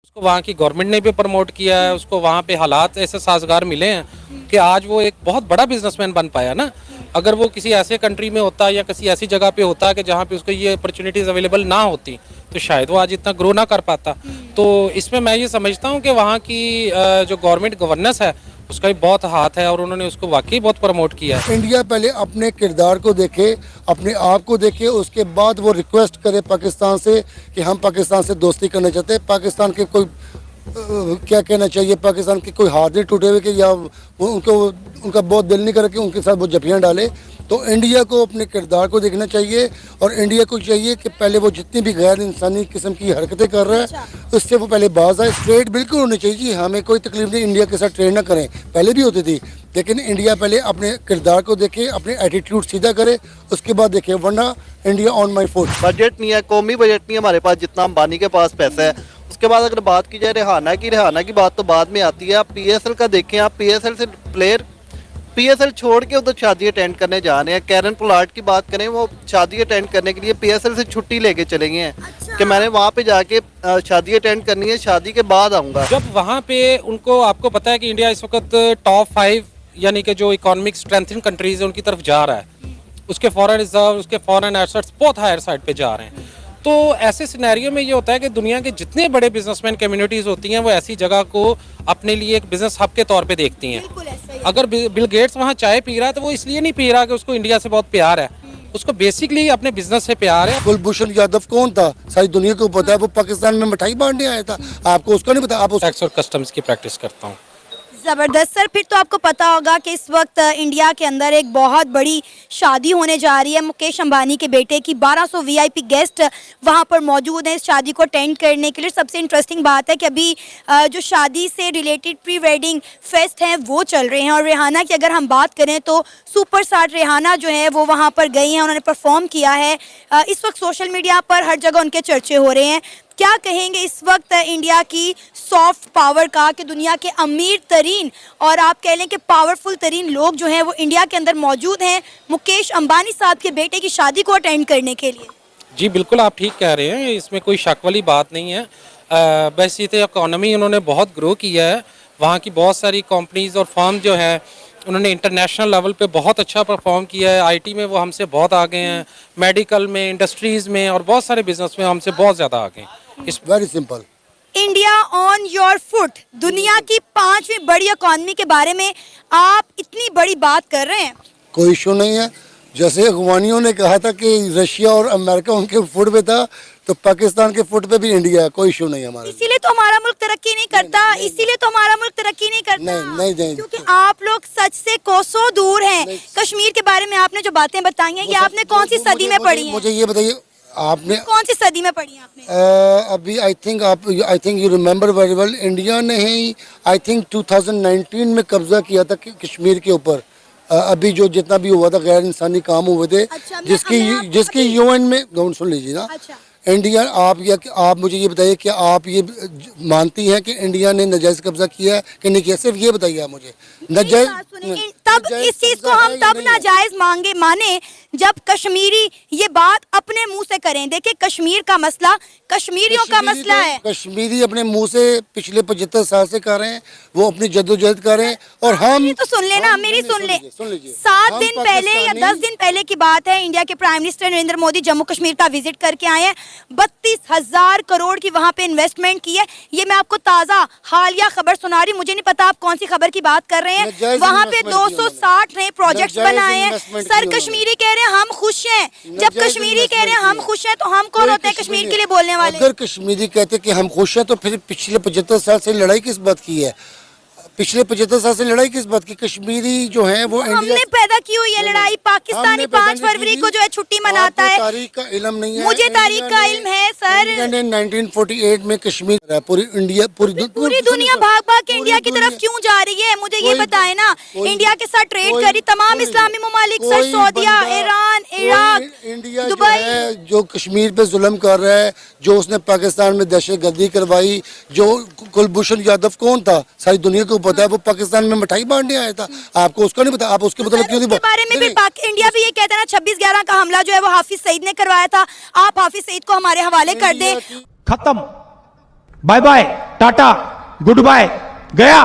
उसको वहाँ की गवर्नमेंट ने भी प्रमोट किया है, उसको वहाँ पे हालात ऐसे साजगार मिले हैं कि आज वो एक बहुत बड़ा बिजनेसमैन बन पाया ना। अगर वो किसी ऐसे कंट्री में होता या किसी ऐसी जगह पे होता कि जहाँ पे उसको ये अपॉर्चुनिटीज़ अवेलेबल ना होती तो शायद वो आज इतना ग्रो ना कर पाता। तो इसमें मैं ये समझता हूँ कि वहाँ की जो गवर्नमेंट गवर्नेंस है उसका भी बहुत हाथ है और उन्होंने उसको वाकई बहुत प्रमोट किया है। इंडिया पहले अपने किरदार को देखे, अपने आप को देखे, उसके बाद वो रिक्वेस्ट करे पाकिस्तान से कि हम पाकिस्तान से दोस्ती करना चाहते हैं। पाकिस्तान के कोई क्या कहना चाहिए, पाकिस्तान के कोई हाथ नहीं टूटे हुए कि या उनका बहुत दिल नहीं करे कि उनके साथ वो जफियाँ डाले। तो इंडिया को अपने किरदार को देखना चाहिए और इंडिया को चाहिए कि पहले वो जितनी भी गैर इंसानी किस्म की हरकतें कर रहा है उससे वो पहले बाज आए। ट्रेड बिल्कुल होनी चाहिए जी, हमें कोई तकलीफ नहीं, इंडिया के साथ ट्रेड ना करें, पहले भी होती थी, लेकिन इंडिया पहले अपने किरदार को देखे, अपने एटीट्यूड सीधा करे, उसके बाद देखे, वरना India on my foot. Budget नहीं है, कौमी बजट नहीं है हमारे पास जितना अंबानी के पास पैसा है। उसके बाद अगर बात की जाए रेहाना की बात तो बाद में आती है। आप पीएसएल का देखें, आप पीएसएल से प्लेयर पीएसएल छोड़ के उधर शादी अटेंड करने जा रहे हैं। कैरन पोलार्ड की बात करें, वो शादी अटेंड करने के लिए पीएसएल से छुट्टी लेके चले गए हैं कि मैंने वहाँ पे जाके शादी अटेंड करनी है, शादी के बाद आऊँगा। जब वहाँ पे उनको, आपको पता है कि इंडिया इस वक्त टॉप 5 यानी कि जो इकोनॉमिक स्ट्रेंथनिंग कंट्रीज है उनकी तरफ जा रहा है, उसके फॉरेन रिजर्व, उसके फॉरेन एसेट्स बहुत हायर साइड पे जा रहे हैं। तो ऐसे सिनेरियो में ये होता है कि दुनिया के जितने बड़े बिजनेसमैन कम्युनिटीज होती हैं वो ऐसी जगह को अपने लिए एक बिजनेस हब के तौर पे देखती हैं। अगर बिल गेट्स वहाँ चाय पी रहा है तो वो इसलिए नहीं पी रहा कि उसको इंडिया से बहुत प्यार है, उसको बेसिकली अपने बिजनेस से प्यार है। कुलभूषण यादव कौन था, सारी दुनिया को पता है, वो पाकिस्तान में मिठाई बांटने आया था, आपको उसका नहीं पता? आप टैक्स और कस्टम्स की प्रैक्टिस करता हूँ। ज़बरदस्त सर, फिर तो आपको पता होगा कि इस वक्त इंडिया के अंदर एक बहुत बड़ी शादी होने जा रही है मुकेश अंबानी के बेटे की। 1200 वीआईपी गेस्ट वहां पर मौजूद हैं इस शादी को अटेंड करने के लिए। सबसे इंटरेस्टिंग बात है कि अभी जो शादी से रिलेटेड प्री वेडिंग फेस्ट हैं वो चल रहे हैं। और रेहाना की अगर हम बात करें तो सुपरस्टार रेहाना जो है वो वहाँ पर गई हैं, उन्होंने परफॉर्म किया है। इस वक्त सोशल मीडिया पर हर जगह उनके चर्चे हो रहे हैं। क्या कहेंगे इस वक्त इंडिया की सॉफ्ट पावर का कि दुनिया के अमीर तरीन और आप कह लें कि पावरफुल तरीन लोग जो हैं वो इंडिया के अंदर मौजूद हैं मुकेश अंबानी साहब के बेटे की शादी को अटेंड करने के लिए? जी बिल्कुल, आप ठीक कह रहे हैं, इसमें कोई शक वाली बात नहीं है। वैसे तो इकोनॉमी उन्होंने बहुत ग्रो किया है, वहाँ की बहुत सारी कंपनीज और फर्म जो है उन्होंने इंटरनेशनल लेवल पे बहुत अच्छा परफॉर्म किया है। आईटी में वो हमसे बहुत आगे हैं, मेडिकल में, इंडस्ट्रीज़ में और बहुत सारे बिजनेस में हमसे बहुत ज़्यादा आगे हैं। It's very simple. India on your foot, दुनिया की 5वीं बड़ी इकॉनमी के बारे में आप इतनी बड़ी बात कर रहे हैं। कोई इशू नहीं है, जैसे अगवानियों ने कहा था कि रशिया और अमेरिका उनके फुट पे था, तो पाकिस्तान के फुट पे भी इंडिया है, कोई इशू नहीं है हमारा। इसीलिए तो हमारा मुल्क तरक्की नहीं करता, इसीलिए तो हमारा मुल्क तरक्की नहीं करता। नहीं, क्योंकि आप लोग सच से कोसों दूर हैं। कश्मीर के बारे में आपने जो बातें बताई हैं ये आपने कौन सी सदी में पढ़ी हैं? मुझे ये बताइए, आपने कौन सी सदी में पढ़ी हैं आपने? अभी I think you remember very well, India ने ही आई थिंक 2019 में कब्जा किया था कश्मीर के ऊपर। अभी जो जितना भी हुआ था गैर इंसानी काम हुए थे, अच्छा, जिसकी यूएन में, सुन लीजिए ना। अच्छा। इंडिया, आप मुझे ये बताइए कि आप ये मानती हैं कि इंडिया ने नाजायज कब्जा किया है कि नहीं किया? सिर्फ ये बताइए आप मुझे। नाजायज तब इस चीज को हम तब नाजायज माने जब कश्मीरी ये बात अपने मुंह से करें। देखिए, कश्मीर का मसला कश्मीरियों का मसला है। कश्मीरी अपने मुंह से पिछले 75 साल से कर रहे हैं, वो अपनी जद्दोजहद कर रहे हैं। और हम तो सुन लेना, मेरी सुन ले। 7 दिन पहले या 10 दिन पहले की बात है, इंडिया के प्राइम मिनिस्टर नरेंद्र मोदी जम्मू कश्मीर का विजिट करके आए हैं। 32,000 करोड़ की वहां पे इन्वेस्टमेंट की है। ये मैं आपको ताजा हालिया खबर सुना रही, मुझे नहीं पता आप कौन सी खबर की बात कर रहे हैं। वहां पे 260 नए प्रोजेक्ट्स बनाए हैं। सर, कश्मीरी कह रहे हैं हम खुश हैं। जब कश्मीरी कह रहे हैं हम खुश हैं तो हम कौन होते हैं कश्मीर के लिए बोलने वाले? अगर कश्मीरी कहते कि हम खुश हैं तो फिर पिछले 75 साल से लड़ाई किस बात की है? पिछले 75 साल से लड़ाई किस बात की? कश्मीरी जो है वो हमने पैदा की हुई है लड़ाई। पाकिस्तानी 5 फरवरी को जो है छुट्टी मनाता है। तारीख का इल्म नहीं है? मुझे तारीख का इल्म है सर। इंडिया ने 1948 में कश्मीर, पूरी दुनिया भाग भाग के इंडिया की तरफ क्यों जा रही है? मुझे ये बताए ना। इंडिया के साथ ट्रेड करी तमाम इस्लामी ममालिक, सर, सऊदीया, ईरान, इराक, इंडिया दुबई, जो कश्मीर पे जुल्म कर रहा है, जो उसने पाकिस्तान में दहशतगर्दी करवाई, जो कुलभूषण यादव कौन था, सारी दुनिया को पता है, वो पाकिस्तान में मिठाई बांटने आया था, आपको उसका नहीं पता? आप उसके मतलब क्यों नहीं? बारे में भी इंडिया भी ये कहता है ना, 26/11 का हमला जो है वो हाफिज सईद ने करवाया था। आप हाफिज सईद को हमारे हवाले कर दें। खत्म, bye bye tata goodbye गया।